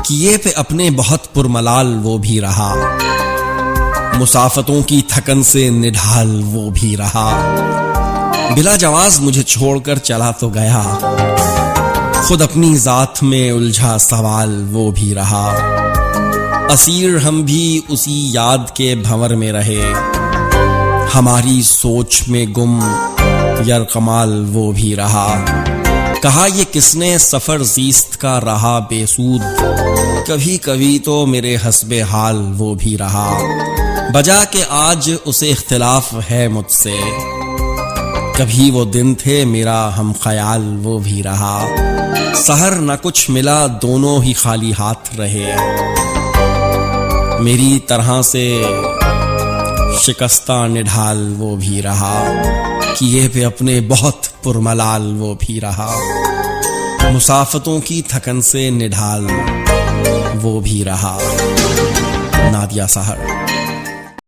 किए पे अपने बहुत पुरमलाल वो भी रहा, मुसाफतों की थकन से निढाल वो भी रहा। बिला जवाज मुझे छोड़कर चला तो गया, खुद अपनी जात में उलझा सवाल वो भी रहा। असीर हम भी उसी याद के भंवर में रहे, हमारी सोच में गुम यरकमाल वो भी रहा। कहा ये किसने सफर ज़ीस्त का रहा बेसूद, कभी कभी तो मेरे हस्बे हाल वो भी रहा। बजा के आज उसे इख्तिलाफ है मुझसे, कभी वो दिन थे मेरा हम ख्याल वो भी रहा। सहर न कुछ मिला दोनों ही खाली हाथ रहे, मेरी तरह से शिकस्ता निढाल वो भी रहा। किए पे अपने बहुत पुरमलाल वो भी रहा, मुसाफतों की थकन से निढाल वो भी रहा। नादिया सहर।